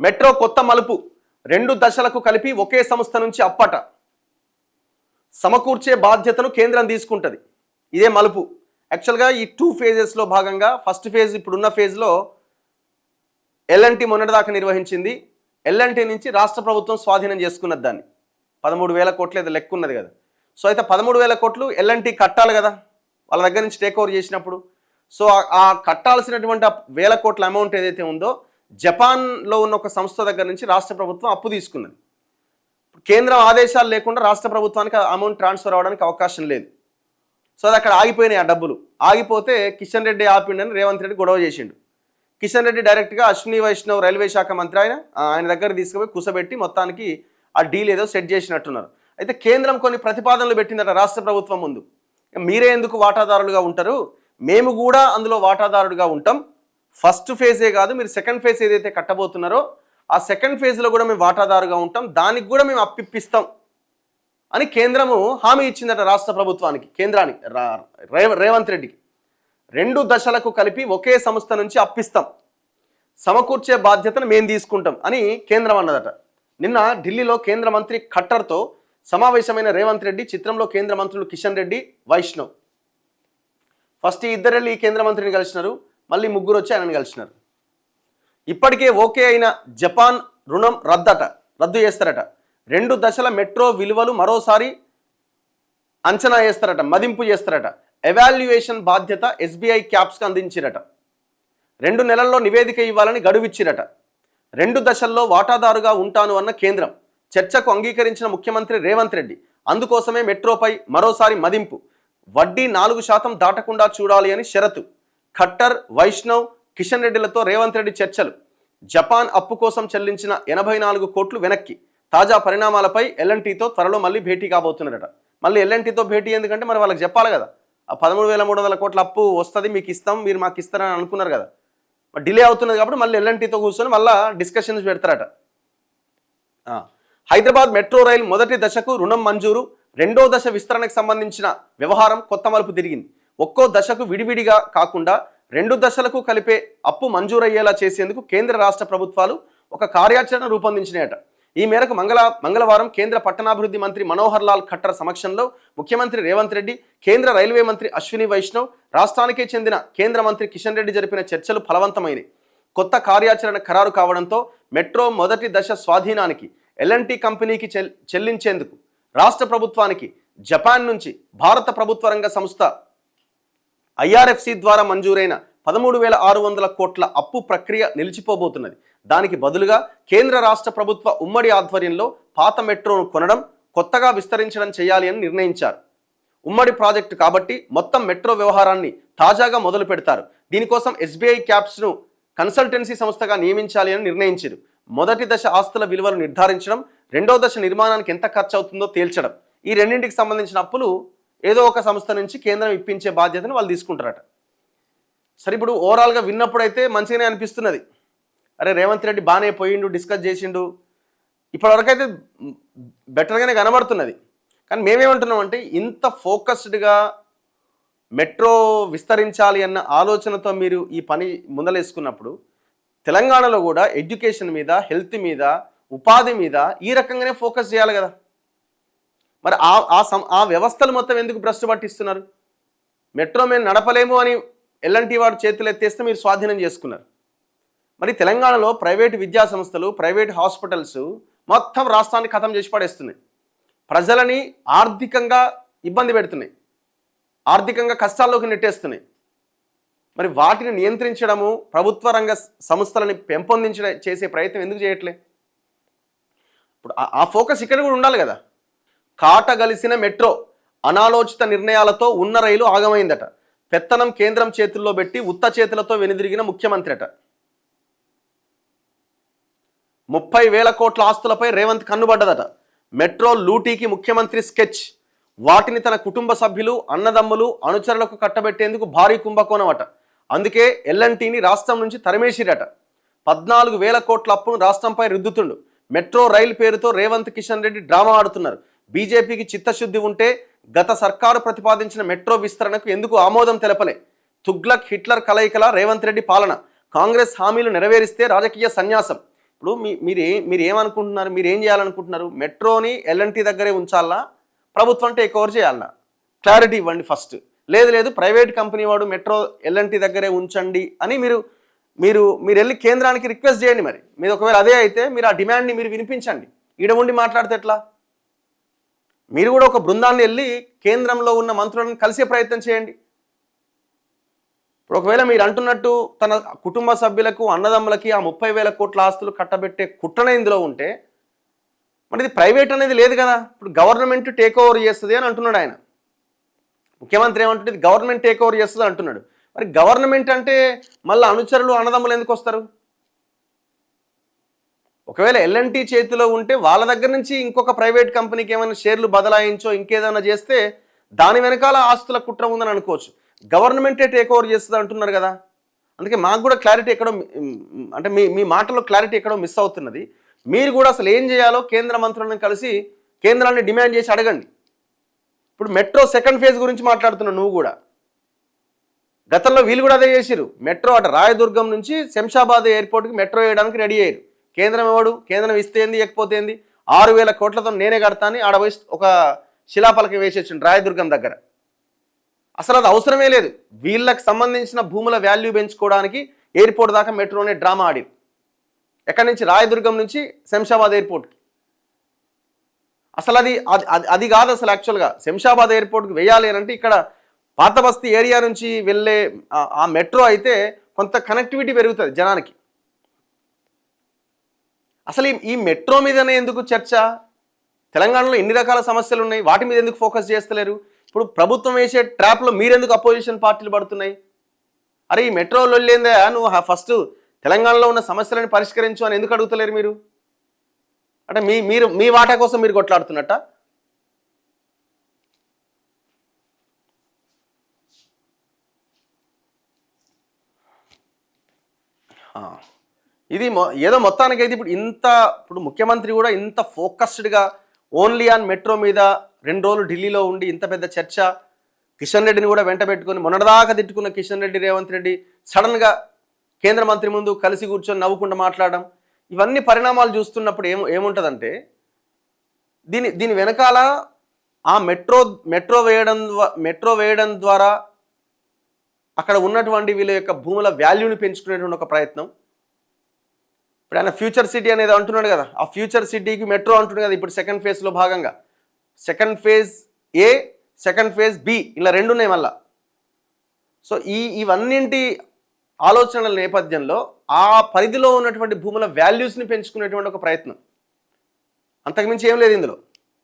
Metro కొత్త మలుపు 2 దశలకు కలిపి ఒకే సంస్థ నుంచి అప్పట సమకూర్చే బాధ్యతను కేంద్రం తీసుకుంటుంది. ఇదే మలుపు. యాక్చువల్గా ఈ 2 ఫేజెస్లో భాగంగా ఫస్ట్ ఫేజ్ ఇప్పుడున్న ఫేజ్లో ఎల్ఎన్టీ మొన్నటిదాకా నిర్వహించింది. ఎల్ఎన్టీ నుంచి రాష్ట్ర ప్రభుత్వం స్వాధీనం చేసుకున్నది దాన్ని. 13,000 కోట్లు ఏదో లెక్క ఉన్నది కదా. సో అయితే 13,000 కోట్లు ఎల్ఎన్టీ కట్టాలి కదా వాళ్ళ దగ్గర నుంచి టేక్ ఓవర్ చేసినప్పుడు. సో ఆ కట్టాల్సినటువంటి 1,000 కోట్ల అమౌంట్ ఏదైతే ఉందో జపాన్లో ఉన్న ఒక సంస్థ దగ్గర నుంచి రాష్ట్ర ప్రభుత్వం అప్పు తీసుకున్నది. కేంద్రం ఆదేశాలు లేకుండా రాష్ట్ర ప్రభుత్వానికి అమౌంట్ ట్రాన్స్ఫర్ అవ్వడానికి అవకాశం లేదు. సో అది అక్కడ ఆగిపోయినాయి. ఆ డబ్బులు ఆగిపోతే కిషన్ రెడ్డి ఆపిండని రేవంత్ రెడ్డి గొడవ చేసిండు. కిషన్ రెడ్డి డైరెక్ట్గా అశ్విని వైష్ణవ్ రైల్వే శాఖ మంత్రి ఆయన దగ్గర తీసుకుపోయి కుసబెట్టి మొత్తానికి ఆ డీల్ ఏదో సెట్ చేసినట్టున్నారు. అయితే కేంద్రం కొన్ని ప్రతిపాదనలు పెట్టిందట రాష్ట్ర ప్రభుత్వం ముందు. మీరే ఎందుకు వాటాదారులుగా ఉంటారు, మేము కూడా అందులో వాటాదారుడుగా ఉంటాం. ఫస్ట్ ఫేజే కాదు, మీరు సెకండ్ ఫేజ్ ఏదైతే కట్టబోతున్నారో ఆ సెకండ్ ఫేజ్లో కూడా మేము వాటాదారుగా ఉంటాం, దానికి కూడా మేము అప్పిస్తాం అని కేంద్రము హామీ ఇచ్చిందట రాష్ట్ర ప్రభుత్వానికి, కేంద్రానికి, రేవంత్ రెడ్డికి. 2 దశలకు కలిపి ఒకే సంస్థ నుంచి అప్పిస్తాం, సమకూర్చే బాధ్యతను మేము తీసుకుంటాం అని కేంద్రం అన్నదట. నిన్న ఢిల్లీలో కేంద్ర మంత్రి ఖట్టర్తో సమావేశమైన రేవంత్ రెడ్డి, చిత్రంలో కేంద్ర మంత్రులు కిషన్ రెడ్డి, వైష్ణవ్. ఫస్ట్ ఈ ఇద్దరు వెళ్ళి ఈ కేంద్ర మంత్రిని కలిసినారు, మళ్ళీ ముగ్గురు వచ్చి ఆయనను కలిసినారు. ఇప్పటికే ఓకే అయిన జపాన్ రుణం రద్దు చేస్తారట. 2 దశల మెట్రో విలువలు మరోసారి అంచనా వేస్తారట, మదింపు చేస్తారట. ఎవాల్యుయేషన్ బాధ్యత ఎస్బీఐ క్యాప్స్కి అందించిరట. 2 నెలల్లో నివేదిక ఇవ్వాలని గడువిచ్చిరట. 2 దశల్లో వాటాదారుగా ఉంటాను అన్న కేంద్రం. చర్చకు అంగీకరించిన ముఖ్యమంత్రి రేవంత్ రెడ్డి. అందుకోసమే మెట్రోపై మరోసారి మదింపు, వడ్డీ 4% దాటకుండా చూడాలి అని షరతు. ఖట్టర్, వైష్ణవ్, కిషన్ రెడ్డిలతో రేవంత్ రెడ్డి చర్చలు. జపాన్ అప్పు కోసం చెల్లించిన 84 కోట్లు వెనక్కి. తాజా పరిణామాలపై ఎల్ఎన్టీతో త్వరలో మళ్ళీ భేటీ కాబోతున్నారట. మళ్ళీ ఎల్ఎన్టీతో భేటీ ఎందుకంటే మరి వాళ్ళకి చెప్పాలి కదా, ఆ 13,300 కోట్ల అప్పు వస్తుంది, మీకు ఇస్తాం, మీరు మాకు ఇస్తారని అనుకున్నారు కదా. డిలే అవుతున్నది కాబట్టి మళ్ళీ ఎల్ఎన్టీతో కూర్చొని మళ్ళీ డిస్కషన్స్ పెడతారట. హైదరాబాద్ మెట్రో రైల్ మొదటి దశకు రుణం మంజూరు. 2వ దశ విస్తరణకు సంబంధించిన వ్యవహారం కొత్త మలుపు తిరిగింది. ఒక్కో దశకు విడివిడిగా కాకుండా 2 దశలకు కలిపే అప్పు మంజూరయ్యేలా చేసేందుకు కేంద్ర రాష్ట్ర ప్రభుత్వాలు ఒక కార్యాచరణ రూపొందించినాయట. ఈ మేరకు మంగళవారం కేంద్ర పట్టణాభివృద్ధి మంత్రి మనోహర్ లాల్ ఖట్టర్ సమక్షంలో ముఖ్యమంత్రి రేవంత్ రెడ్డి, కేంద్ర రైల్వే మంత్రి అశ్విని వైష్ణవ్, రాష్ట్రానికే చెందిన కేంద్ర మంత్రి కిషన్ రెడ్డి జరిపిన చర్చలు ఫలవంతమైనవి. కొత్త కార్యాచరణ ఖరారు కావడంతో మెట్రో మొదటి దశ స్వాధీనానికి ఎల్ఎన్టీ కంపెనీకి చెల్లించేందుకు రాష్ట్ర ప్రభుత్వానికి జపాన్ నుంచి భారత ప్రభుత్వ రంగ సంస్థ ఐఆర్ఎఫ్సి ద్వారా మంజూరైన 13,600 కోట్ల అప్పు ప్రక్రియ నిలిచిపోబోతున్నది. దానికి బదులుగా కేంద్ర రాష్ట్ర ప్రభుత్వ ఉమ్మడి ఆధ్వర్యంలో పాత మెట్రోను కొనడం, కొత్తగా విస్తరించడం చేయాలి అని నిర్ణయించారు. ఉమ్మడి ప్రాజెక్టు కాబట్టి మొత్తం మెట్రో వ్యవహారాన్ని తాజాగా మొదలు పెడతారు. దీనికోసం ఎస్బీఐ క్యాప్స్ను కన్సల్టెన్సీ సంస్థగా నియమించాలి అని నిర్ణయించారు. మొదటి దశ ఆస్తుల విలువలు నిర్ధారించడం, 2వ దశ నిర్మాణానికి ఎంత ఖర్చు అవుతుందో తేల్చడం. ఈ రెండింటికి సంబంధించిన అప్పులు ఏదో ఒక సంస్థ నుంచి కేంద్రం ఇప్పించే బాధ్యతను వాళ్ళు తీసుకుంటారట. సరే, ఇప్పుడు ఓవరాల్గా విన్నప్పుడైతే మంచిగానే అనిపిస్తున్నది. అరే రేవంత్ రెడ్డి బాగానే పోయిండు, డిస్కస్ చేసిండు, ఇప్పటివరకైతే బెటర్గానే కనబడుతున్నది. కానీ మేమేమంటున్నామంటే ఇంత ఫోకస్డ్గా మెట్రో విస్తరించాలి అన్న ఆలోచనతో మీరు ఈ పని ముందలేసుకున్నప్పుడు తెలంగాణలో కూడా ఎడ్యుకేషన్ మీద, హెల్త్ మీద, ఉపాధి మీద ఈ రకంగానే ఫోకస్ చేయాలి కదా. మరి ఆ వ్యవస్థలు మొత్తం ఎందుకు భ్రష్టు పట్టిస్తున్నారు? మెట్రో మేము నడపలేము అని ఎల్ఎన్టీ వాడు చేతులు ఎత్తేస్తే మీరు స్వాధీనం చేసుకున్నారు. మరి తెలంగాణలో ప్రైవేటు విద్యా సంస్థలు, ప్రైవేట్ హాస్పిటల్స్ మొత్తం రాష్ట్రాన్ని ఖతం చేసి పడేస్తున్నాయి. ప్రజలని ఆర్థికంగా ఇబ్బంది పెడుతున్నాయి, ఆర్థికంగా కష్టాల్లోకి నెట్టేస్తున్నాయి. మరి వాటిని నియంత్రించడము, ప్రభుత్వ రంగ సంస్థలని పెంపొందించడం చేసే ప్రయత్నం ఎందుకు చేయట్లే? ఇప్పుడు ఆ ఫోకస్ ఇక్కడ కూడా ఉండాలి కదా. కాటగలిసిన మెట్రో అనాలోచిత నిర్ణయాలతో ఉన్న రైలు ఆగమైందట. పెత్తనం కేంద్రం చేతుల్లో పెట్టి ఉత్త చేతులతో వెనుదిరిగిన ముఖ్యమంత్రి అట. 30,000 కోట్ల ఆస్తులపై రేవంత్ కన్నుబడ్డదట. మెట్రో లూటీకి ముఖ్యమంత్రి స్కెచ్. వాటిని తన కుటుంబ సభ్యులు, అన్నదమ్ములు, అనుచరులకు కట్టబెట్టేందుకు భారీ కుంభకోణం అట. అందుకే ఎల్ఎన్టీని రాష్ట్రం నుంచి తరిమేసిరట. 14,000 కోట్ల అప్పును రాష్ట్రంపై రుద్దుతుండు. మెట్రో రైలు పేరుతో రేవంత్, కిషన్ రెడ్డి డ్రామా ఆడుతున్నారు. బీజేపీకి చిత్తశుద్ధి ఉంటే గత సర్కారు ప్రతిపాదించిన మెట్రో విస్తరణకు ఎందుకు ఆమోదం తెలపలే? తుగ్లక్ హిట్లర్ కలయికల రేవంత్ రెడ్డి పాలన. కాంగ్రెస్ హామీలు నెరవేరిస్తే రాజకీయ సన్యాసం. ఇప్పుడు మీరు ఏమనుకుంటున్నారు, మీరు ఏం చేయాలనుకుంటున్నారు? మెట్రోని ఎల్ఎన్టీ దగ్గరే ఉంచాలా, ప్రభుత్వం టేక్ ఓవర్ చేయాలా? క్లారిటీ ఇవ్వండి ఫస్ట్. లేదు ప్రైవేట్ కంపెనీ వాడు మెట్రో ఎల్ఎన్టీ దగ్గరే ఉంచండి అని మీరు మీరు మీరు వెళ్ళి కేంద్రానికి రిక్వెస్ట్ చేయండి. మరి మీరు ఒకవేళ అదే అయితే మీరు ఆ డిమాండ్ని మీరు వినిపించండి. ఈడ ఉండి మాట్లాడితే ఎట్లా? మీరు కూడా ఒక బృందాన్ని వెళ్ళి కేంద్రంలో ఉన్న మంత్రులను కలిసే ప్రయత్నం చేయండి. ఇప్పుడు ఒకవేళ మీరు అంటున్నట్టు తన కుటుంబ సభ్యులకు అన్నదమ్ములకి ఆ 30,000 కోట్ల ఆస్తులు కట్టబెట్టే కుట్రనే ఇందులో ఉంటే మరి ఇది ప్రైవేట్ అనేది లేదు కదా. ఇప్పుడు గవర్నమెంట్ టేక్ ఓవర్ చేస్తుంది అని అంటున్నాడు ఆయన. ముఖ్యమంత్రి ఏమంటుంటే ఇది గవర్నమెంట్ టేక్ ఓవర్ చేస్తుంది అంటున్నాడు. మరి గవర్నమెంట్ అంటే మళ్ళీ అనుచరులు అన్నదమ్ములు ఎందుకు వస్తారు? ఒకవేళ ఎల్ఎన్టీ చేతిలో ఉంటే వాళ్ళ దగ్గర నుంచి ఇంకొక ప్రైవేట్ కంపెనీకి ఏమైనా షేర్లు బదలాయించో ఇంకేదైనా చేస్తే దాని వెనకాల ఆస్తుల కుట్ర ఉందని అనుకోవచ్చు. గవర్నమెంటే టేక్ ఓవర్ చేస్తుంది అంటున్నారు కదా. అందుకే మాకు కూడా క్లారిటీ ఎక్కడో, అంటే మీ మాటలో క్లారిటీ ఎక్కడో మిస్ అవుతున్నది. మీరు కూడా అసలు ఏం చేయాలో కేంద్ర మంత్రులను కలిసి కేంద్రాన్ని డిమాండ్ చేసి అడగండి. ఇప్పుడు మెట్రో సెకండ్ ఫేజ్ గురించి మాట్లాడుతున్నావు నువ్వు కూడా. గతంలో వీళ్ళు కూడా అదే చేసిరు. మెట్రో అటు రాయదుర్గం నుంచి శంషాబాద్ ఎయిర్పోర్ట్కి మెట్రో వేయడానికి రెడీ అయ్యారు. కేంద్రం ఎవడు? కేంద్రం ఇస్తే ఏంది, ఇవ్వకపోతే ఏంది? 6,000 కోట్లతో నేనే కడతాను ఆడ పోయి ఒక శిలాపలక వేసేసిండు రాయదుర్గం దగ్గర. అసలు అది అవసరమే లేదు. వీళ్ళకి సంబంధించిన భూముల వాల్యూ పెంచుకోవడానికి ఎయిర్పోర్ట్ దాకా మెట్రోనే డ్రామా ఆడి, ఎక్కడి నుంచి రాయదుర్గం నుంచి శంషాబాద్ ఎయిర్పోర్ట్కి. అసలు అది కాదు అసలు. యాక్చువల్గా శంషాబాద్ ఎయిర్పోర్ట్కి వేయాలి అని అంటే ఇక్కడ పాత బస్తీ ఏరియా నుంచి వెళ్ళే ఆ మెట్రో అయితే కొంత కనెక్టివిటీ పెరుగుతుంది జనానికి. అసలు ఈ మెట్రో మీదనే ఎందుకు చర్చ? తెలంగాణలో ఎన్ని రకాల సమస్యలు ఉన్నాయి, వాటి మీద ఎందుకు ఫోకస్ చేస్తలేరు? ఇప్పుడు ప్రభుత్వం వేసే ట్రాప్లో మీరెందుకు అపోజిషన్ పార్టీలు పడుతున్నాయి? అరే ఈ మెట్రోలో వెళ్ళేందా, నువ్వు ఫస్ట్ తెలంగాణలో ఉన్న సమస్యలను పరిష్కరించు అని ఎందుకు అడుగుతలేరు మీరు? అంటే మీ వాటా కోసం మీరు కొట్లాడుతున్నట్ట? ఇది ఏదో మొత్తానికైతే ఇప్పుడు ముఖ్యమంత్రి కూడా ఇంత ఫోకస్డ్గా ఓన్లీ ఆన్ మెట్రో మీద 2 రోజులు ఢిల్లీలో ఉండి ఇంత పెద్ద చర్చ, కిషన్ రెడ్డిని కూడా వెంట పెట్టుకొని మొన్నటిదాకా తిట్టుకున్న కిషన్ రెడ్డి, రేవంత్ రెడ్డి సడన్గా కేంద్ర మంత్రి ముందు కలిసి కూర్చొని నవ్వుకుంటూ మాట్లాడడం, ఇవన్నీ పరిణామాలు చూస్తున్నప్పుడు ఏముంటుందంటే దీని వెనకాల ఆ మెట్రో వేయడం ద్వారా అక్కడ ఉన్నటువంటి వీళ్ళ యొక్క భూముల వాల్యూని పెంచుకునేటువంటి ఒక ప్రయత్నం. ఇప్పుడు ఆయన ఫ్యూచర్ సిటీ అనేది అంటున్నాడు కదా, ఆ ఫ్యూచర్ సిటీకి మెట్రో అంటున్నాడు కదా. ఇప్పుడు సెకండ్ ఫేజ్లో భాగంగా సెకండ్ ఫేజ్ ఏ, సెకండ్ ఫేజ్ బి, ఇలా 2 ఉన్నాయి మళ్ళా. సో ఇవన్నింటి ఆలోచనల నేపథ్యంలో ఆ పరిధిలో ఉన్నటువంటి భూముల వాల్యూస్ని పెంచుకునేటువంటి ఒక ప్రయత్నం, అంతకుమించి ఏం లేదు ఇందులో.